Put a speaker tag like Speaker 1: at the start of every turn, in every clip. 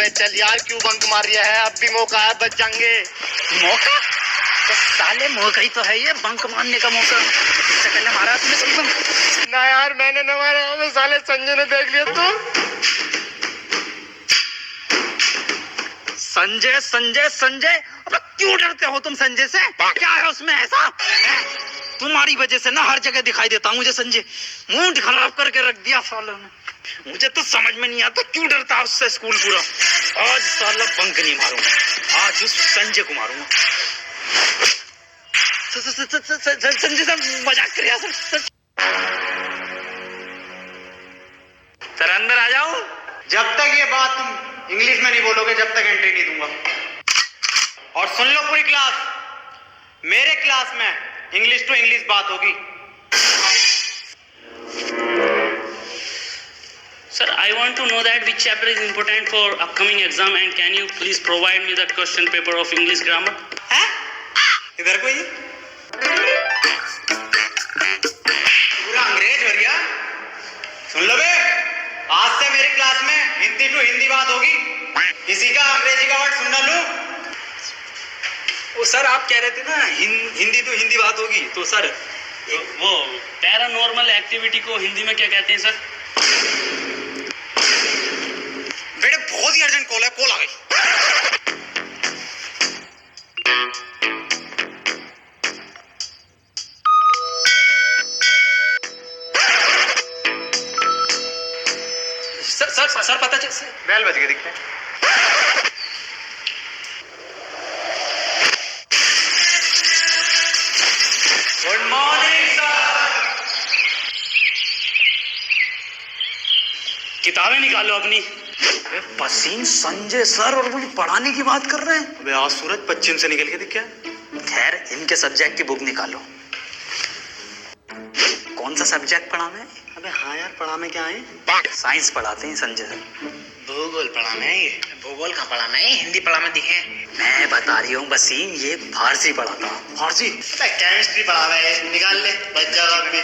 Speaker 1: अबे चल यार, क्यों बंक मार रहा है? अब भी मौका है, बच जाएंगे।
Speaker 2: मौका? तो साले मौका ही तो है ये, बंक मारने का मौका। इससे पहले मारा तूने कभी बंक?
Speaker 1: ना यार, मैंने न मारा। अबे साले संजय ने देख लिया तो।
Speaker 2: संजय संजय संजय, अब क्यों डरते हो तुम संजय से? क्या है उसमें ऐसा? तुम्हारी वजह से ना हर जगह दिखाई देता हूँ मुझे संजय। मूड खराब करके रख दिया सालों ने। मुझे तो समझ में नहीं आता क्यों डरता है उससे स्कूल पूरा। आज साला बंक नहीं मारूंगा, आज उस संजय को मारूंगा। संजय सर मजाक कर रहा सर, अंदर आ जाओ।
Speaker 3: जब तक ये बात तुम इंग्लिश में नहीं बोलोगे, जब तक एंट्री नहीं दूंगा। और सुन लो पूरी क्लास, मेरे क्लास में इंग्लिश टू इंग्लिश बात होगी।
Speaker 4: Sir, I want to know that which chapter is important for upcoming exam and can you please provide me the question paper of English grammar?
Speaker 3: हैं? इधर कोई पूरा अंग्रेज हो गया। सुन लो बे, आज से मेरी क्लास में हिंदी टू हिंदी बात होगी। किसी का अंग्रेजी का वर्ड सुन ना लूं।
Speaker 2: वो सर आप कह रहे थे ना हिंदी तो हिंदी बात होगी, तो सर
Speaker 4: वो पैरानॉर्मल एक्टिविटी को हिंदी में क्या कहते हैं सर?
Speaker 3: बेटे बहुत ही अर्जेंट कॉल है, कॉल आ गई।
Speaker 2: सर पता चल
Speaker 3: बेल बज गई दिखते। Good morning sir.
Speaker 4: किताबें निकालो अपनी।
Speaker 2: पसीन संजय सर और मुझे पढ़ाने की बात कर रहे हैं।
Speaker 3: अबे आज सूरज पश्चिम से निकल के दिख क्या?
Speaker 2: खैर इनके सब्जेक्ट की बुक निकालो। कौन सा सब्जेक्ट पढ़ाना है?
Speaker 3: अबे हाँ यार, पढ़ाने क्या है?
Speaker 2: साइंस पढ़ाते हैं संजय सर।
Speaker 3: भूगोल पढ़ाना है ये।
Speaker 1: भूगोल का पढ़ाना है, हिंदी पढ़ाना दिखे।
Speaker 2: मैं बता रही हूँ वसीम, ये फारसी पढ़ाता हूँ।
Speaker 3: फारसी?
Speaker 1: केमिस्ट्री पढ़ाना है, निकाल ले, बच जाएगा अभी।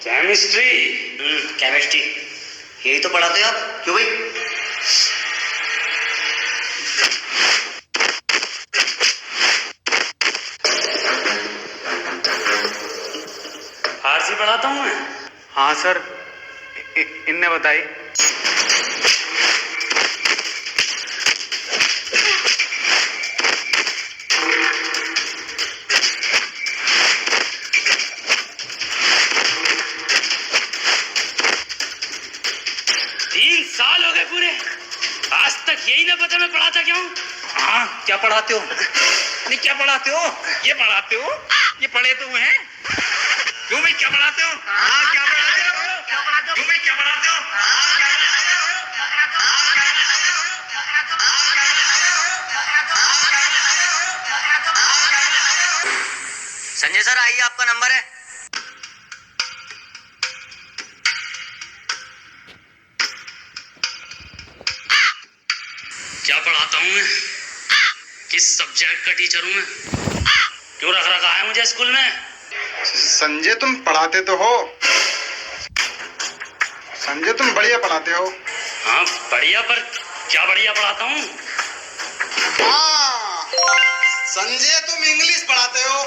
Speaker 4: केमिस्ट्री?
Speaker 1: केमिस्ट्री यही तो पढ़ाते हो आप, क्यों भाई?
Speaker 4: फारसी पढ़ाता हूँ मैं।
Speaker 3: हाँ सर, इनने बताई।
Speaker 4: साल हो गए पूरे, आज तक यही ना पता मैं पढ़ाता क्या हूँ।
Speaker 2: हाँ क्या पढ़ाते हो? नहीं क्या पढ़ाते हो? ये पढ़ाते हो? ये पढ़े तो हुए हैं। क्यों भाई क्या पढ़ाते हो? हाँ क्या पढ़ाते हो? क्यों भाई क्या पढ़ाते हो?
Speaker 1: संजय सर आइए, आपका नंबर है।
Speaker 4: क्या पढ़ाता हूँ मैं? किस सब्जेक्ट का टीचर हूँ मैं? क्यों रख रखा है मुझे स्कूल में?
Speaker 3: संजय तुम पढ़ाते तो हो, संजय तुम बढ़िया पढ़ाते हो।
Speaker 4: हाँ बढ़िया, पर क्या बढ़िया पढ़ाता हूँ?
Speaker 3: हाँ संजय तुम इंग्लिश पढ़ाते हो।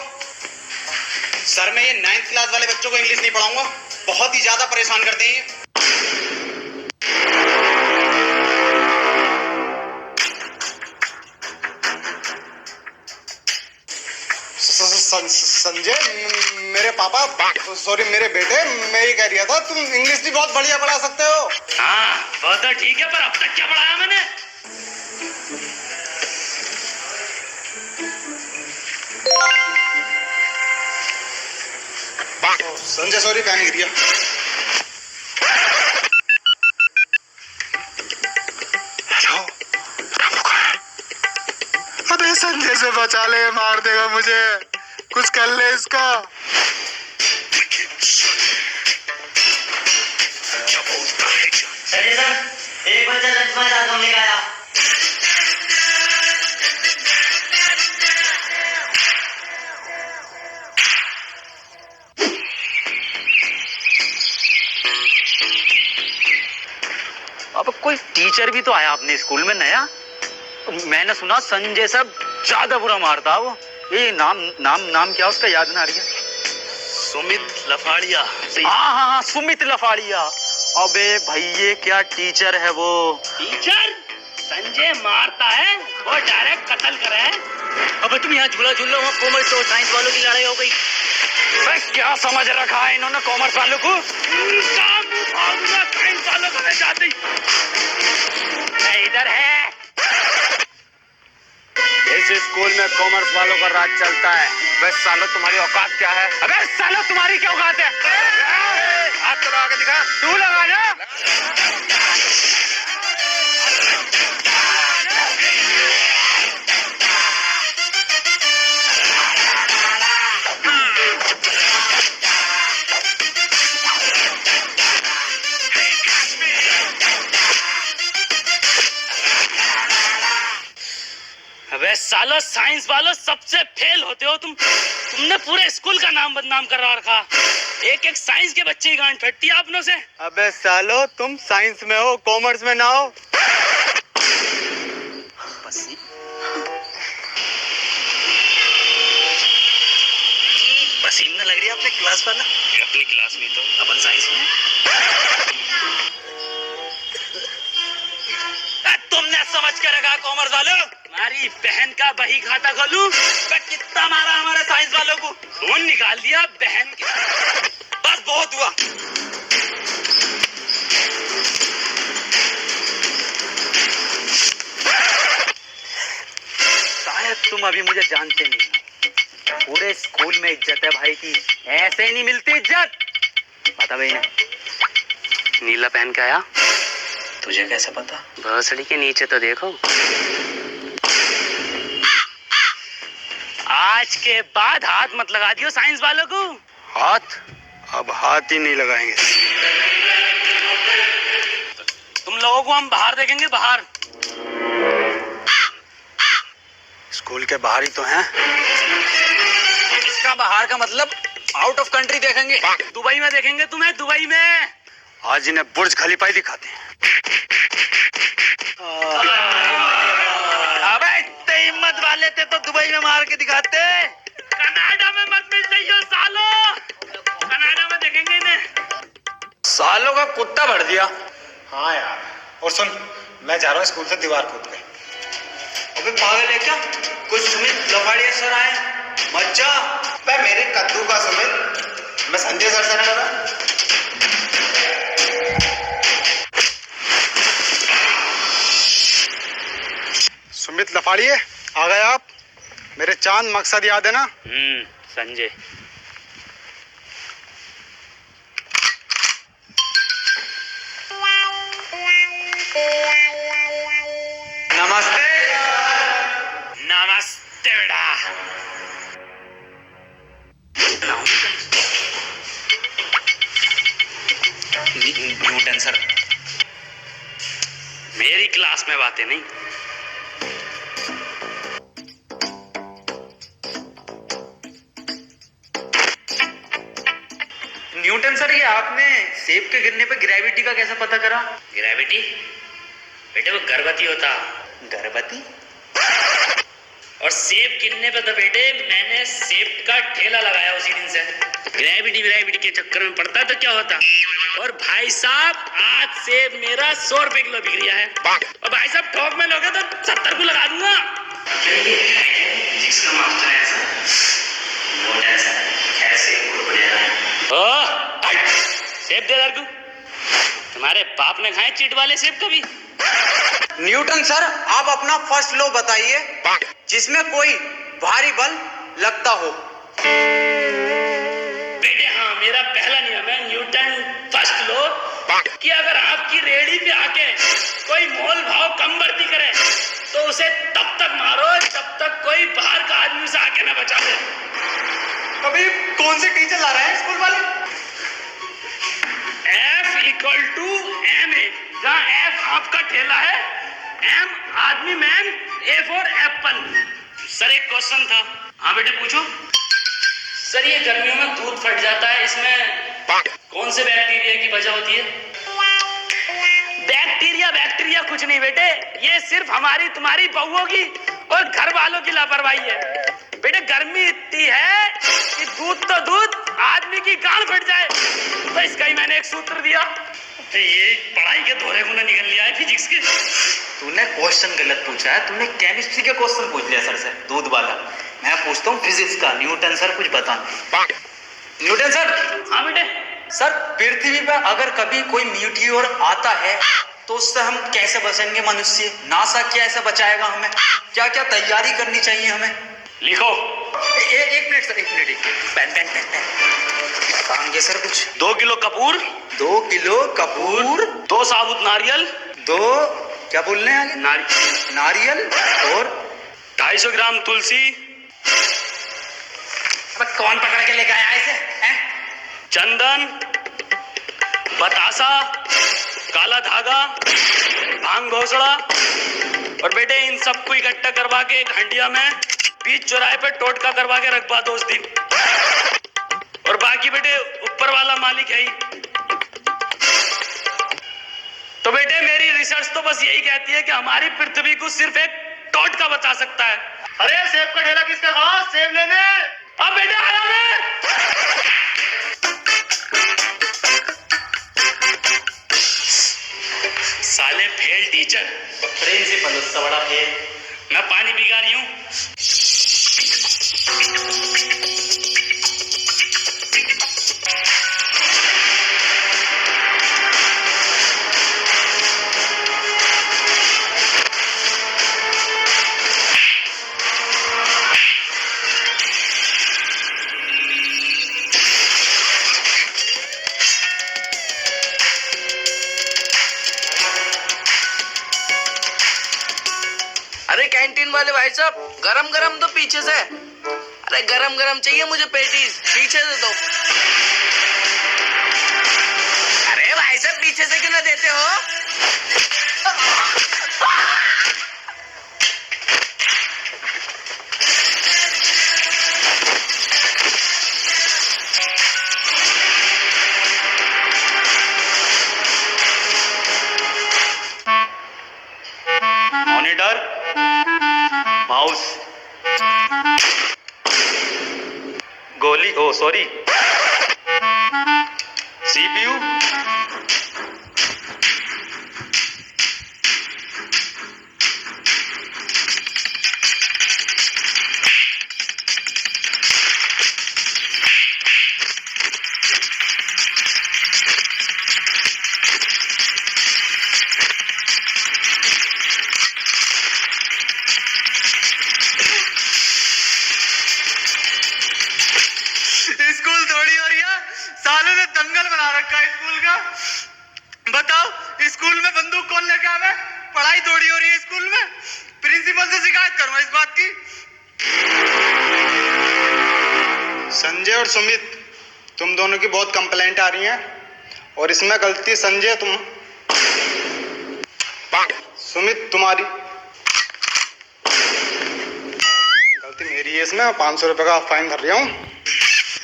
Speaker 3: सर मैं ये 9th क्लास वाले बच्चों को इंग्लिश नहीं पढ़ाऊंगा, बहुत ही ज्यादा परेशान करते हैं ये। संजय मेरे पापा, सॉरी मेरे बेटे, मैं ये कह रहा था तुम इंग्लिश भी बहुत बढ़िया पढ़ा सकते हो।
Speaker 4: हाँ वो तो ठीक है, पर अब तक क्या पढ़ाया मैंने?
Speaker 3: संजय सॉरी, पैनिक दिया। हेलो, अबे संजय से बचा ले, मार देगा मुझे, कुछ कर ले इसका।
Speaker 1: संजय सर, एक बच्चा लक्ष्मण दास हमने गाया।
Speaker 2: कोई टीचर भी तो आया अपने स्कूल में नया। मैंने सुना संजय सर ज्यादा बुरा मारता वो। ये नाम नाम नाम क्या उसका याद ना आ रही है।
Speaker 4: सुमित लफाड़िया।
Speaker 2: हाँ हाँ हाँ, सुमित लफाड़िया। अबे भाई ये क्या टीचर है वो।
Speaker 4: टीचर संजय मारता है, वो डायरेक्ट कत्ल करे है।
Speaker 1: अबे तुम यहाँ झूला झूल रहे हो, वहाँ कॉमर्स और साइंस वालों की लड़ाई हो गई।
Speaker 2: बस क्या समझ रखा है इन्होंने कॉमर्स वालों को।
Speaker 4: साइंस वालों को मैं जाती
Speaker 2: इधर है।
Speaker 3: इस स्कूल में कॉमर्स वालों का राज चलता है। बस सालो तुम्हारी औकात क्या है?
Speaker 2: अबे सालो तुम्हारी क्या औकात है?
Speaker 3: हाथ तो लगा के दिखा।
Speaker 2: तू लगा ना।
Speaker 4: अबे सालो साइंस वालों सबसे फेल होते हो तुमने पूरे स्कूल का नाम बदनाम करवा रखा। एक एक साइंस के बच्चे की गांड फटती है अपनों से।
Speaker 3: अबे सालो तुम साइंस में हो, कॉमर्स में ना हो।
Speaker 1: पसीना लग रही है अपने क्लास वाला।
Speaker 4: अपनी क्लास में तो
Speaker 1: अपन साइंस में।
Speaker 2: तुमने समझ के रखा कॉमर्स वालों।
Speaker 4: हमारी बहन का बही खाता खोलूं।
Speaker 2: कितना मारा हमारे साइंस वालों को।
Speaker 4: खून निकाल दिया बहन के।
Speaker 2: बस बहुत हुआ। शायद तुम अभी मुझे जानते नहीं हो। पूरे स्कूल में इज्जत है भाई की, ऐसे नहीं मिलती इज्जत। बता भाई ना।
Speaker 4: नीला पहन के आया।
Speaker 1: तुझे कैसे पता?
Speaker 4: भोसड़ी के नीचे तो देखो। आज के बाद हाथ मत लगा दियो साइंस वालों को।
Speaker 3: हाथ? अब हाथ ही नहीं लगाएंगे।
Speaker 4: तुम लोगों को हम बाहर देखेंगे, बाहर।
Speaker 3: स्कूल के बाहर ही तो हैं।
Speaker 2: इसका बाहर का मतलब आउट ऑफ कंट्री देखेंगे।
Speaker 4: दुबई में देखेंगे तुम्हें, दुबई में।
Speaker 3: आज इन्हें बुर्ज खलीफा ही दिखाते हैं।
Speaker 2: अबे इतने हिम्मत वाले थे तो दुबई में मार के दिखाते।
Speaker 4: कनाडा में मत मिल जाइयो सालो। कनाडा में देखेंगे इन्हें।
Speaker 3: सालों का कुत्ता भर दिया।
Speaker 5: हाँ यार, और सुन, मैं जा रहा हूँ स्कूल से दीवार कूद के।
Speaker 1: अबे पागल है क्या? कुछ सुमित लफाड़िया सर आए, मत जा।
Speaker 5: बे मेरे कद्दू का सुमित, मैं संजय सर से ना लगा। सुमित लफाड़िए, आ गए आप। मेरे चांद मकसद याद है ना?
Speaker 4: संजय।
Speaker 3: नमस्ते।
Speaker 4: नमस्ते बेटा।
Speaker 1: Newton sir.
Speaker 4: मेरी क्लास में बातें नहीं।
Speaker 1: न्यूटन सर, ये आपने सेब के गिरने पे ग्रेविटी का कैसे पता करा?
Speaker 4: ग्रेविटी? बेटे वो गर्भवती होता।
Speaker 1: गर्भवती?
Speaker 4: और सेब गिरने पे तो बेटे मैंने सेब का ठेला लगाया उसी दिन से। ग्रेविटी के चक्कर में पड़ता तो क्या होता। और भाई साहब आज सेब मेरा 100 रुपए किलो बिक रहा है। और भाई साहब ठोक में लोगे तो 70 को लगा दूंगा।
Speaker 1: जिसका मास्टर है ऐसा, वो ऐसा कैसे
Speaker 4: सेब दे लड़कू। तुम्हारे बाप ने खाए चीट वाले सेब कभी?
Speaker 3: न्यूटन सर, आप अपना फर्स्ट लॉ बताइए जिसमें कोई भारी बल लगता हो।
Speaker 4: बेटे हाँ, मेरा पहला नियम है न्यूटन फर्स्ट लॉ कि अगर आपकी रेहड़ी पे आके कोई मोल भाव कम बढ़ती करे तो उसे तब तक मारो जब तक कोई बाहर का आदमी उसे आके ना बचा दे।
Speaker 5: अभी कौन से टीचर ला रहे हैं स्कूल वाले?
Speaker 4: F=ma, जहाँ F आपका ठेला है, M आदमी man, A for Apple. Sir एक क्वेश्चन था। हाँ बेटे पूछो। सर ये गर्मियों में दूध फट जाता है, इसमें कौन से बैक्टीरिया की वजह होती है? बैक्टीरिया बैक्टीरिया कुछ नहीं बेटे, ये सिर्फ हमारी तुम्हारी बहुओं की और घर वालों की लापरवाही है। बेटे गर्मी इतनी है कि दूध तो दूध आदमी की गांड फट जाए, तो इसका ही मैंने एक सूत्र दिया। तो ये पढ़ाई के दोहरे मुंह निकल लिया है फिजिक्स के।
Speaker 2: तूने क्वेश्चन गलत पूछा है, तूने केमिस्ट्री के क्वेश्चन पूछ लिया सर से, दूध वाला। मैं पूछता हूँ फिजिक्स का। न्यूटन सर कुछ बताना। Newton sir.
Speaker 4: हाँ बेटे।
Speaker 2: सर पृथ्वी पर अगर कभी कोई मीटियोर आता है तो उससे हम कैसे बचेंगे मनुष्य? नासा कैसे बचाएगा हमें? क्या क्या तैयारी करनी चाहिए हमें?
Speaker 4: लिखो।
Speaker 2: एक मिनट सर, एक minute. Pen pen pen pen बताएंगे सर कुछ।
Speaker 4: 2 किलो कपूर,
Speaker 2: 2 किलो कपूर,
Speaker 4: 2 साबुत नारियल,
Speaker 2: 2 क्या बोल रहे हैं नारियल और
Speaker 4: 250 ग्राम तुलसी,
Speaker 2: कौन पकड़ के लेके आया इसे?
Speaker 4: चंदन, बतासा, काला धागा, भांग घोसड़ा, और बेटे इन सबको इकट्ठा करवा के एक हंडिया में बीच चौराहे पे टोटका करवा के रखवा दो उस दिन। और बाकी बेटे ऊपर वाला मालिक है ही। तो बेटे मेरी रिसर्च तो बस यही कहती है कि हमारी पृथ्वी को सिर्फ एक टोटका बचा सकता है।
Speaker 3: अरे सेब का ठेला किसका खा? सेब लेने।
Speaker 4: अब बेटे आया मैं। साले फेल टीचर,
Speaker 2: प्रिंसिपल उससे बड़ा फेल।
Speaker 4: मैं पानी भिगा रही हूँ।
Speaker 6: अरे कैंटीन वाले भाई साहब, गरम गरम तो पीछे से। अरे गरम गरम चाहिए मुझे पेटीज, पीछे से दो। अरे भाई साहब पीछे से क्यों ना देते हो?
Speaker 2: मॉनिटर, माउस, गोली, ओ सॉरी, सीपीयू,
Speaker 3: स्कूल थोड़ी हो रही है, सालों ने दंगल बना रखा है स्कूल का। बताओ स्कूल में बंदूक कौन लेके आवे? पढ़ाई थोड़ी हो रही है स्कूल में। प्रिंसिपल से शिकायत करूंगा इस बात की।
Speaker 5: संजय और सुमित, तुम दोनों की बहुत कंप्लेंट आ रही है और इसमें गलती संजय सुमित तुम्हारी गलती मेरी है। इसमें 500 रुपए का फाइन भर रहा हूँ।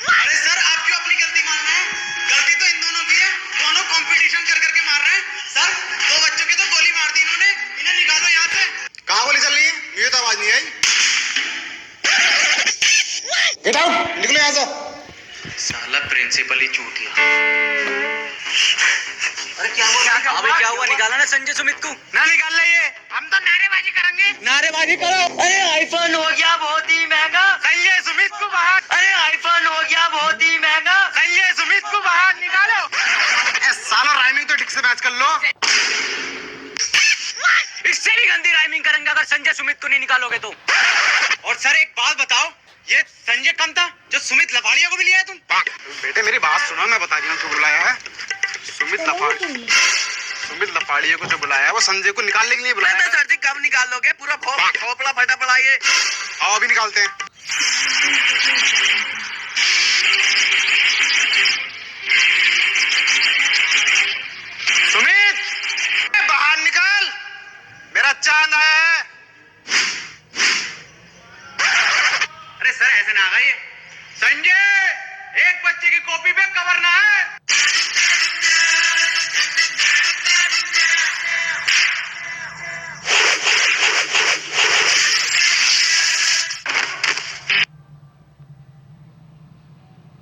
Speaker 3: अरे सर आप क्यों अपनी गलती मान रहे हैं? गलती तो इन दोनों की है, दोनों कंपटीशन कर करके मार रहे हैं। सर 2 बच्चों की तो गोली मार दी इन्होंने, इन्हें निकालो यहाँ से। कहाँ गोली चल रही है? मुझे तो आवाज नहीं आई। गेट आउट, निकलो यहाँ से।
Speaker 2: साला प्रिंसिपल ही चूतिया। अरे क्या हुआ? अबे क्या हुआ? निकाला ना संजय सुमित को।
Speaker 3: ना निकाल ले ये, हम तो नारेबाजी करेंगे। नारेबाजी करो।
Speaker 2: अरे आईफोन हो गया बहुत ही महंगा।
Speaker 3: संजय सुमित को बाहर।
Speaker 2: अरे आईफोन हो गया बहुत ही महंगा।
Speaker 3: संजय सुमित को बाहर निकालो। साला राइमिंग तो ठीक से मैच कर लो।
Speaker 2: इससे भी गंदी राइमिंग करेंगे अगर संजय सुमित को नहीं निकालोगे तो।
Speaker 3: और सर एक बात बताओ, ये संजय कौन था जो सुमित लफाड़िया को भी लिया है तुम? बेटे मेरी बात सुनो, मैं बता रही हूँ क्यों बुलाया है। सुमित लफाड़िया को जो बुलाया है वो संजय को निकालने के लिए बुलाया है।
Speaker 6: सर जी कब निकालोगे? पूरा खोपड़ा फटा पड़ा ये।
Speaker 3: आओ अभी निकालते हैं। सुमित बाहर निकाल, मेरा चांद आया है। अरे सर ऐसे ना आ गए। संजय एक बच्चे की कॉपी पे